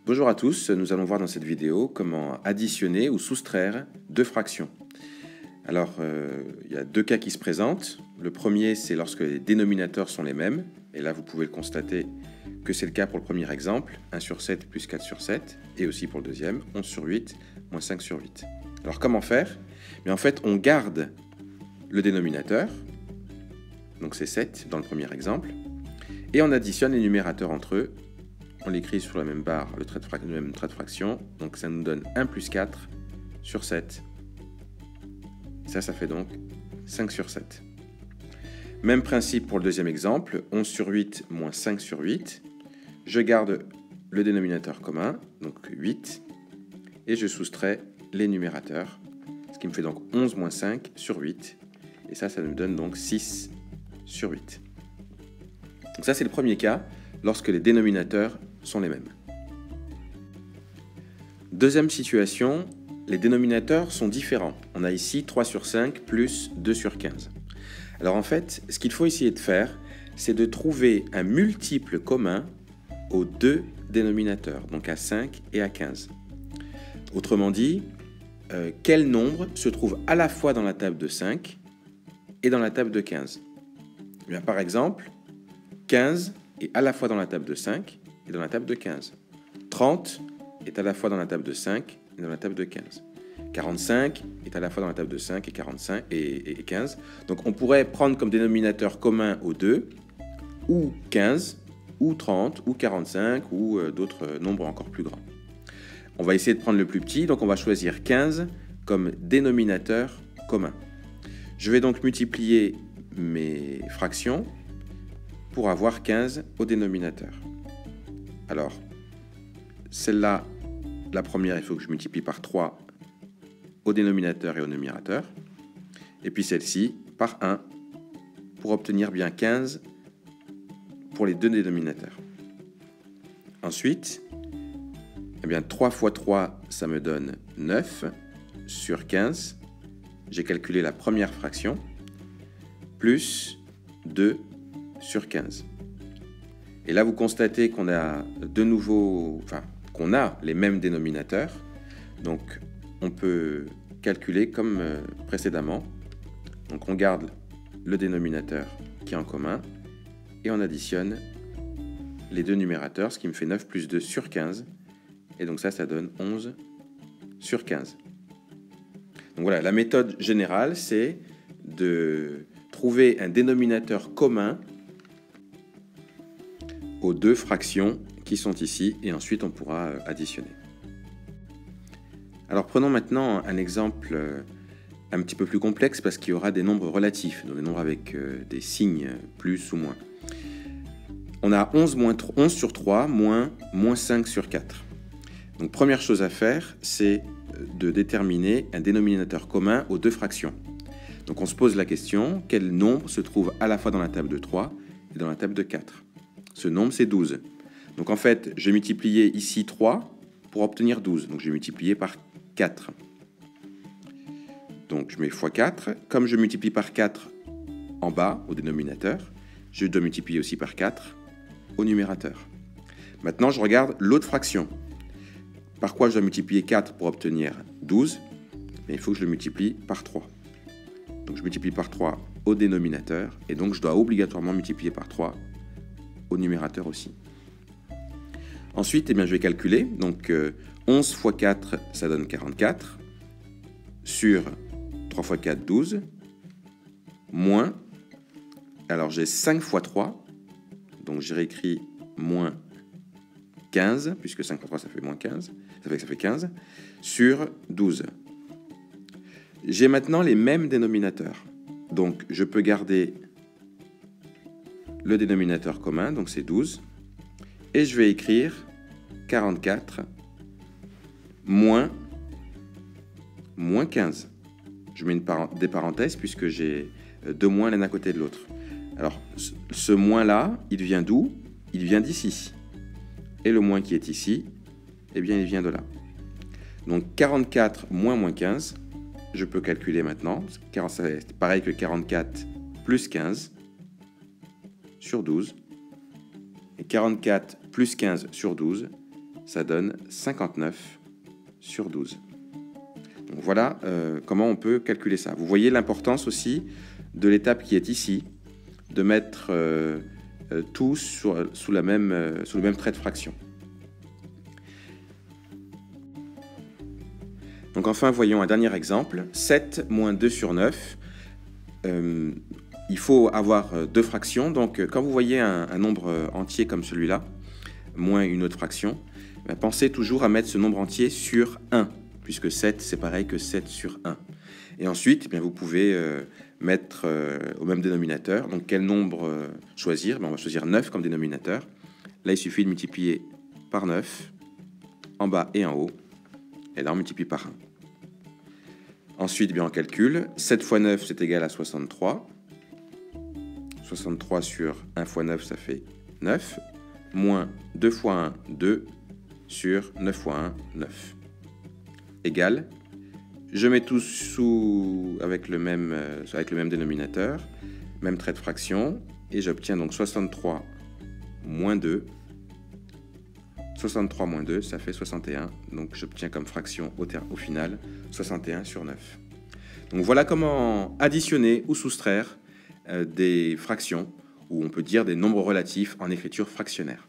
Bonjour à tous, nous allons voir dans cette vidéo comment additionner ou soustraire deux fractions. Alors, il y a deux cas qui se présentent. Le premier, c'est lorsque les dénominateurs sont les mêmes. Et là, vous pouvez le constater que c'est le cas pour le premier exemple, 1 sur 7 plus 4 sur 7. Et aussi pour le deuxième, 11 sur 8 moins 5 sur 8. Alors, comment faire? Mais en fait, on garde le dénominateur. Donc, c'est 7 dans le premier exemple. Et on additionne les numérateurs entre eux. On l'écrit sur la même barre, le même trait de fraction. Donc ça nous donne 1 plus 4 sur 7. Ça fait donc 5 sur 7. Même principe pour le deuxième exemple, 11 sur 8 moins 5 sur 8. Je garde le dénominateur commun, donc 8, et je soustrais les numérateurs, ce qui me fait donc 11 moins 5 sur 8. Et ça nous donne donc 6 sur 8. Donc ça, c'est le premier cas, lorsque les dénominateurs sont les mêmes. Deuxième situation, les dénominateurs sont différents. On a ici 3 sur 5 plus 2 sur 15. Alors en fait, ce qu'il faut essayer de faire, c'est de trouver un multiple commun aux deux dénominateurs, donc à 5 et à 15. Autrement dit, quel nombre se trouve à la fois dans la table de 5 et dans la table de 15? Eh bien, par exemple, 15 est à la fois dans la table de 5 et dans la table de 15. 30 est à la fois dans la table de 5 et dans la table de 15. 45 est à la fois dans la table de 5 et 15. Donc on pourrait prendre comme dénominateur commun aux deux, ou 15, ou 30, ou 45, ou d'autres nombres encore plus grands. On va essayer de prendre le plus petit, donc on va choisir 15 comme dénominateur commun. Je vais donc multiplier mes fractions pour avoir 15 au dénominateur. Alors, celle-là, la première, il faut que je multiplie par 3 au dénominateur et au numérateur. Et puis celle-ci, par 1, pour obtenir bien 15 pour les deux dénominateurs. Ensuite, eh bien, 3 fois 3, ça me donne 9 sur 15. J'ai calculé la première fraction, plus 2 sur 15. Et là, vous constatez qu'on a de nouveau, qu'on a les mêmes dénominateurs. Donc, on peut calculer comme précédemment. Donc, on garde le dénominateur qui est en commun et on additionne les deux numérateurs, ce qui me fait 9 plus 2 sur 15. Et donc ça donne 11 sur 15. Donc voilà, la méthode générale, c'est de trouver un dénominateur commun aux deux fractions qui sont ici, et ensuite on pourra additionner. Alors prenons maintenant un exemple un petit peu plus complexe, parce qu'il y aura des nombres relatifs, donc des nombres avec des signes plus ou moins. On a 11 sur 3 moins 5 sur 4. Donc première chose à faire, c'est de déterminer un dénominateur commun aux deux fractions. Donc on se pose la question, quel nombre se trouve à la fois dans la table de 3 et dans la table de 4? Ce nombre, c'est 12. Donc en fait, je vais multiplier ici 3 pour obtenir 12. Donc je vais multiplier par 4. Donc je mets x 4. Comme je multiplie par 4 en bas, au dénominateur, je dois multiplier aussi par 4 au numérateur. Maintenant, je regarde l'autre fraction. Par quoi je dois multiplier 4 pour obtenir 12? Mais il faut que je le multiplie par 3. Donc je multiplie par 3 au dénominateur, et donc je dois obligatoirement multiplier par 3 au numérateur aussi. Ensuite, je vais calculer. Donc 11 fois 4, ça donne 44. Sur 3 fois 4, 12. Moins. Alors j'ai 5 fois 3. Donc j'ai réécrit moins 15, puisque 5 fois 3, ça fait moins 15. Ça fait 15. Sur 12. J'ai maintenant les mêmes dénominateurs. Donc je peux garder le dénominateur commun, donc c'est 12, et je vais écrire 44 moins 15. Je mets des parenthèses puisque j'ai deux moins l'un à côté de l'autre. Alors, ce moins-là, il vient d'où? Il vient d'ici. Et le moins qui est ici, eh bien, il vient de là. Donc, 44 moins 15, je peux calculer maintenant. C'est pareil que 44 plus 15. Sur 12. Et 44 plus 15 sur 12, ça donne 59 sur 12. Donc voilà comment on peut calculer ça. Vous voyez l'importance aussi de l'étape qui est ici, de mettre tout sous le même trait de fraction. Donc enfin, voyons un dernier exemple. 7 moins 2 sur 9. Il faut avoir deux fractions. Donc quand vous voyez un nombre entier comme celui-là, moins une autre fraction, pensez toujours à mettre ce nombre entier sur 1, puisque 7, c'est pareil que 7 sur 1. Et ensuite, vous pouvez mettre au même dénominateur. Donc quel nombre choisir? On va choisir 9 comme dénominateur. Là, il suffit de multiplier par 9, en bas et en haut. Et là, on multiplie par 1. Ensuite, on calcule. 7 fois 9, c'est égal à 63. 63 sur 1 fois 9, ça fait 9. Moins 2 fois 1, 2. Sur 9 fois 1, 9. Égal. Je mets tout avec le même dénominateur, même trait de fraction, et j'obtiens donc 63 moins 2. 63 moins 2, ça fait 61. Donc j'obtiens comme fraction au final 61 sur 9. Donc voilà comment additionner ou soustraire des fractions, ou on peut dire des nombres relatifs en écriture fractionnaire.